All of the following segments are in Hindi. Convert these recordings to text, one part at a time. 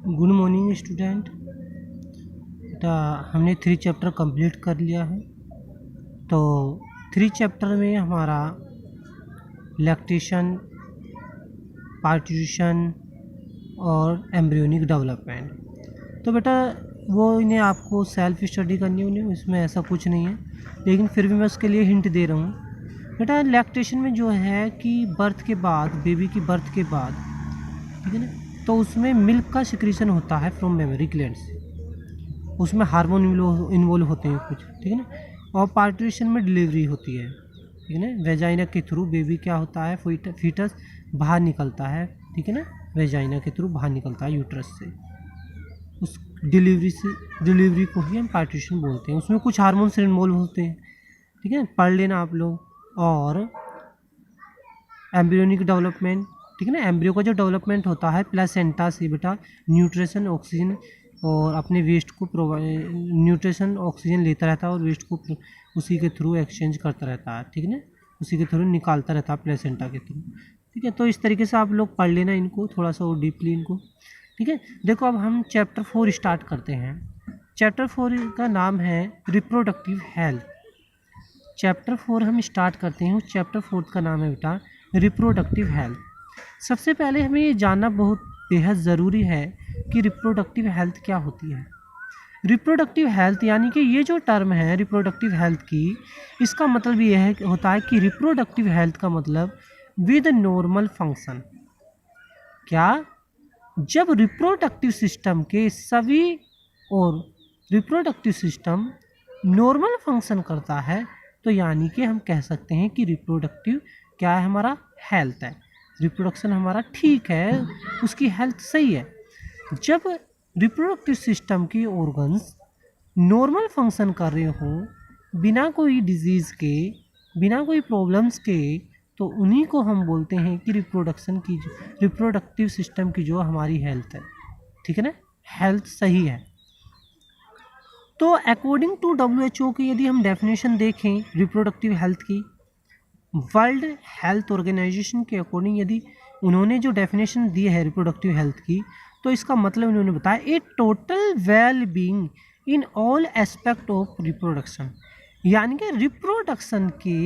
Good morning student. बेटा हमने 3 चैप्टर कंप्लीट कर लिया है। तो 3 चैप्टर में हमारा लैक्टेशन, पार्ट्यूशन और एम्ब्रियोनिक डेवलपमेंट। तो बेटा वो इन्हें आपको सेल्फ स्टडी करनी है, उन्हें इसमें ऐसा कुछ नहीं है, लेकिन फिर भी मैं उसके लिए हिंट दे रहा हूँ। बेटा लैक्टेशन में जो है कि बर्थ के बाद, बेबी की बर्थ के बाद, ठीक है ना, तो उसमें मिल्क का सिक्रीशन होता है फ्रॉम मेमोरी ग्लैंड से, उसमें हार्मोन इन्वॉल्व होते हैं कुछ, ठीक है ना। और पार्ट्यूशन में डिलीवरी होती है, ठीक है ना, वेजाइना के थ्रू बेबी क्या होता है, फीटस बाहर निकलता है, ठीक है ना, वेजाइना के थ्रू बाहर निकलता है यूट्रस से। उस डिलीवरी को ही हम पार्ट्यूशन बोलते हैं। उसमें कुछ हार्मोन्स इन्वॉल्व होते हैं, ठीक है, पढ़ लेना आप लोग। और एम्ब्रियोनिक डेवलपमेंट, ठीक है ना, एम्ब्रियो का जो डेवलपमेंट होता है प्लेसेंटा से बेटा न्यूट्रिशन, ऑक्सीजन और अपने वेस्ट को न्यूट्रिशन ऑक्सीजन लेता रहता है और वेस्ट को उसी के थ्रू एक्सचेंज करता रहता है, ठीक है ना, उसी के थ्रू निकालता रहता है प्लेसेंटा के थ्रू, ठीक है। तो इस तरीके से आप लोग पढ़ लेना इनको थोड़ा सा और डीपली इनको, ठीक है। देखो अब हम चैप्टर 4 स्टार्ट करते हैं। चैप्टर 4 का नाम है रिप्रोडक्टिव हेल्थ। चैप्टर 4 हम स्टार्ट करते हैं। चैप्टर 4 का नाम है बेटा रिप्रोडक्टिव हेल्थ। सबसे पहले हमें ये जानना बहुत बेहद ज़रूरी है कि रिप्रोडक्टिव हेल्थ क्या होती है। रिप्रोडक्टिव हेल्थ यानी कि ये जो टर्म है रिप्रोडक्टिव हेल्थ की, इसका मतलब ये है होता है कि रिप्रोडक्टिव हेल्थ का मतलब विद नॉर्मल फंक्शन। क्या? जब रिप्रोडक्टिव सिस्टम के सभी और रिप्रोडक्टिव सिस्टम नॉर्मल फंक्शन करता है, तो यानी कि हम कह सकते हैं कि रिप्रोडक्टिव क्या है, हमारा हेल्थ है, रिप्रोडक्शन हमारा ठीक है, उसकी हेल्थ सही है। जब रिप्रोडक्टिव सिस्टम के ऑर्गन्स नॉर्मल फंक्शन कर रहे हों बिना कोई डिजीज़ के, बिना कोई प्रॉब्लम्स के, तो उन्हीं को हम बोलते हैं कि रिप्रोडक्टिव सिस्टम की जो हमारी हेल्थ है, ठीक है ना, हेल्थ सही है। तो अकॉर्डिंग टू WHO की यदि हम डेफिनेशन देखें रिप्रोडक्टिव हेल्थ की, वर्ल्ड हेल्थ ऑर्गेनाइजेशन के अकॉर्डिंग यदि उन्होंने जो डेफिनेशन दी है रिप्रोडक्टिव हेल्थ की, तो इसका मतलब इन्होंने बताया a total well being in all aspect of reproduction, यानी कि रिप्रोडक्शन के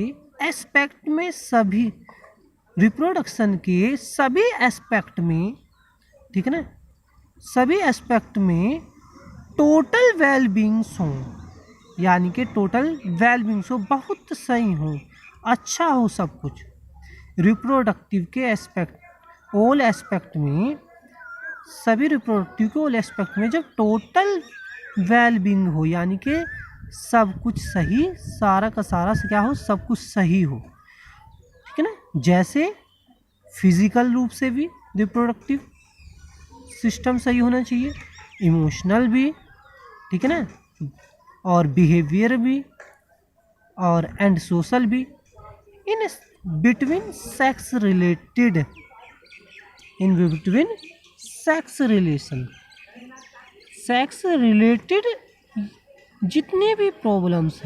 एस्पेक्ट में, सभी रिप्रोडक्शन के सभी एस्पेक्ट में, ठीक है ना, सभी एस्पेक्ट में टोटल वेल बीइंग्स हों, यानी कि टोटल वेल बीइंग्स हो, बहुत सही हो, अच्छा हो सब कुछ। रिप्रोडक्टिव के एस्पेक्ट, ऑल एस्पेक्ट में, सभी रिप्रोडक्टिव के ऑल एस्पेक्ट में जब टोटल वेल बीइंग हो, यानी कि सब कुछ सही, सारा का सारा से क्या हो, सब कुछ सही हो, ठीक है ना। जैसे फिजिकल रूप से भी रिप्रोडक्टिव सिस्टम सही होना चाहिए, इमोशनल भी, ठीक है ना, और बिहेवियर भी, और एंड सोशल भी, in between sex related, in between sex relation, sex related जितने भी प्रॉब्लम्स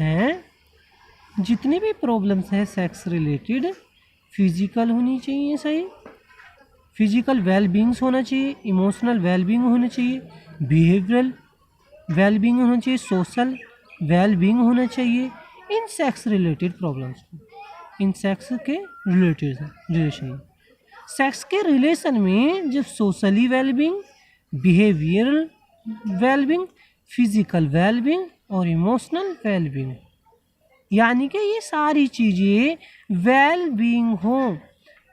हैं सेक्स रिलेटेड, फिजिकल होनी चाहिए सही, फिजिकल वेल बीइंग्स होना चाहिए, इमोशनल वेल बीइंग होना चाहिए, बिहेवियरल वेल बीइंग होना चाहिए, सोशल वेल बीइंग होना चाहिए, इन सेक्स रिलेटेड प्रॉब्लम्स, इन सेक्स के रिलेटेड रिलेशन में, सेक्स के रिलेशन में जब socially well being, behavioural well being, physical well being और इमोशनल वेल बीइंग, यानी कि ये सारी चीज़ें वेल बीइंग हो,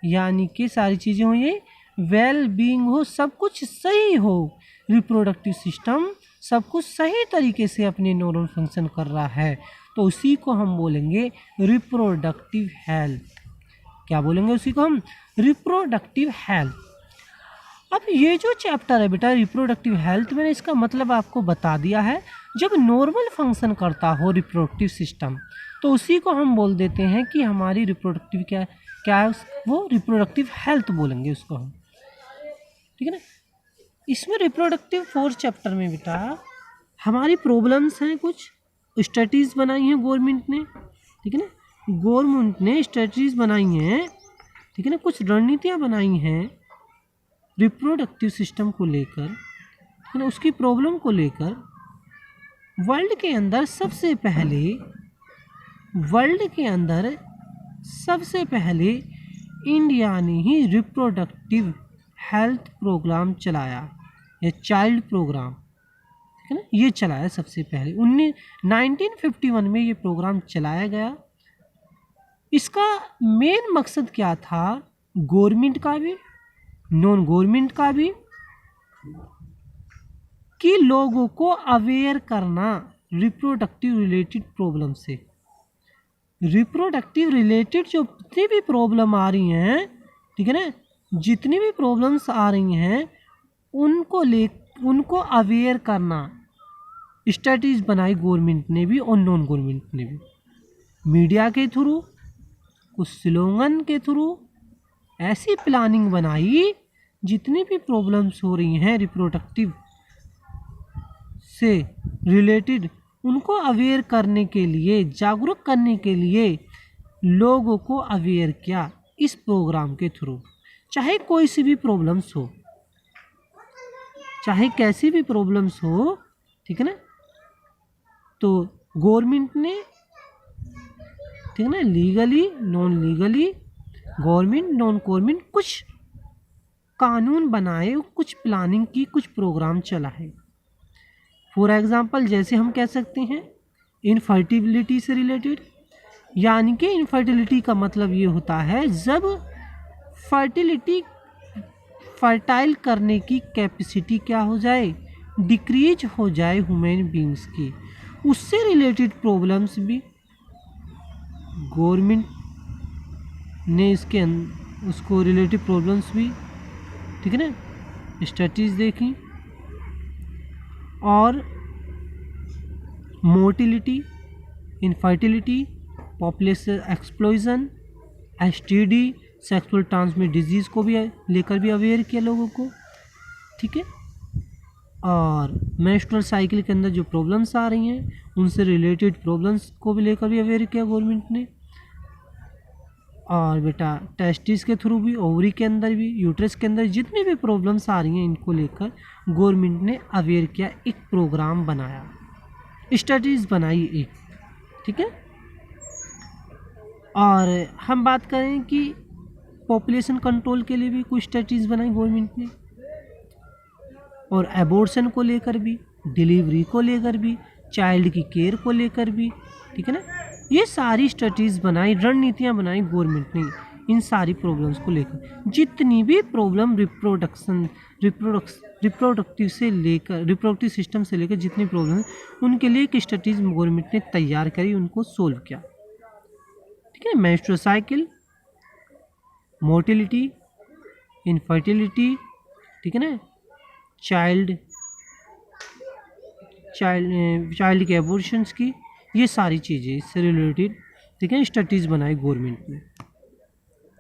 यानी कि सारी चीज़ें हो, ये वेल बीइंग हो, सब कुछ सही हो, रिप्रोडक्टिव सिस्टम सब कुछ सही तरीके से अपने नॉर्मल फंक्शन कर रहा है, तो उसी को हम बोलेंगे रिप्रोडक्टिव हेल्थ। क्या बोलेंगे उसी को हम? Reproductive health. अब ये जो चैप्टर है बेटा रिप्रोडक्टिव हेल्थ, मैंने इसका मतलब आपको बता दिया है। जब नॉर्मल फंक्शन करता हो रिप्रोडक्टिव सिस्टम, तो उसी को हम बोल देते हैं कि हमारी रिप्रोडक्टिव क्या है, वो रिप्रोडक्टिव हेल्थ बोलेंगे उसको हम, ठीक है ना। इसमें रिप्रोडक्टिव 4 चैप्टर में बेटा हमारी प्रॉब्लम्स हैं, कुछ स्ट्रेटजीज बनाई हैं गवर्नमेंट ने, ठीक है ना, गवर्नमेंट ने स्ट्रेटजीज बनाई हैं, ठीक है ना, कुछ रणनीतियाँ बनाई हैं रिप्रोडक्टिव सिस्टम को लेकर, है ना, उसकी प्रॉब्लम को लेकर वर्ल्ड के अंदर सबसे पहले इंडिया ने ही रिप्रोडक्टिव हेल्थ प्रोग्राम चलाया, या चाइल्ड प्रोग्राम, ठीक है ना, ये चलाया सबसे पहले 1951 में ये प्रोग्राम चलाया गया। इसका मेन मकसद क्या था, गवर्नमेंट का भी नॉन गवर्नमेंट का भी, कि लोगों को अवेयर करना रिप्रोडक्टिव रिलेटेड प्रॉब्लम से। रिप्रोडक्टिव रिलेटेड जो जितनी भी प्रॉब्लम आ रही हैं, ठीक है ना, जितनी भी प्रॉब्लम्स आ रही हैं उनको अवेयर करना स्ट्रेटजीज बनाई गवर्नमेंट ने भी और नॉन गवर्नमेंट ने भी, मीडिया के थ्रू, कुछ स्लोगन के थ्रू ऐसी प्लानिंग बनाई जितनी भी प्रॉब्लम्स हो रही हैं रिप्रोडक्टिव से रिलेटेड, उनको अवेयर करने के लिए, जागरूक करने के लिए लोगों को अवेयर किया इस प्रोग्राम के थ्रू। चाहे कोई सी भी प्रॉब्लम्स हो, चाहे कैसी भी प्रॉब्लम्स हो, ठीक है ना, तो गवर्नमेंट ने, ठीक है ना, legally non legally, government non government, कुछ कानून बनाए, कुछ प्लानिंग की, कुछ प्रोग्राम चला है। फॉर एग्जांपल जैसे हम कह सकते हैं इनफर्टिलिटी से रिलेटेड, यानी कि इनफर्टिलिटी का मतलब ये होता है जब फर्टाइल करने की कैपेसिटी क्या हो जाए, डिक्रीज हो जाए ह्यूमन बींग्स की, उससे रिलेटेड प्रॉब्लम्स भी गवर्नमेंट ने उसको रिलेटेड प्रॉब्लम्स भी, ठीक है ना, स्टडीज देखी। और mortality, infertility, population explosion, STD, sexual transmit disease को भी लेकर भी अवेयर किया लोगों को, ठीक है। और मेंस्ट्रुअल साइकिल के अंदर जो प्रॉब्लम्स आ रही हैं उनसे रिलेटेड प्रॉब्लम्स को भी लेकर भी अवेयर किया गवर्नमेंट ने। और बेटा टेस्टिस के थ्रू भी, ओवरी के अंदर भी, यूट्रस के अंदर जितनी भी प्रॉब्लम्स आ रही हैं इनको लेकर गवर्नमेंट ने अवेयर किया, एक प्रोग्राम बनाया, स्टडीज़ बनाई एक, ठीक है। और हम बात करें कि पॉपुलेशन कंट्रोल के लिए भी कुछ स्टडीज़ बनाई गवर्नमेंट ने, और एबॉर्शन को लेकर भी, डिलीवरी को लेकर भी, चाइल्ड की केयर को लेकर भी, ठीक है ना, ये सारी स्ट्रेटजीज बनाई, रणनीतियाँ बनाई गवर्नमेंट ने इन सारी प्रॉब्लम्स को लेकर। जितनी भी प्रॉब्लम रिप्रोडक्टिव से लेकर, रिप्रोडक्टिव सिस्टम से लेकर जितनी प्रॉब्लम, उनके लिए एक स्ट्रेटजीज गवर्नमेंट ने तैयार करी, उनको सोल्व किया, ठीक है। मेंस्ट्रुअल साइकिल, मोर्टिलिटी, इनफर्टिलिटी, ठीक है ना, चाइल्ड के एबॉर्शंस की, ये सारी चीज़ें इससे रिलेटेड, ठीक है, स्टडीज़ बनाई गवर्नमेंट ने।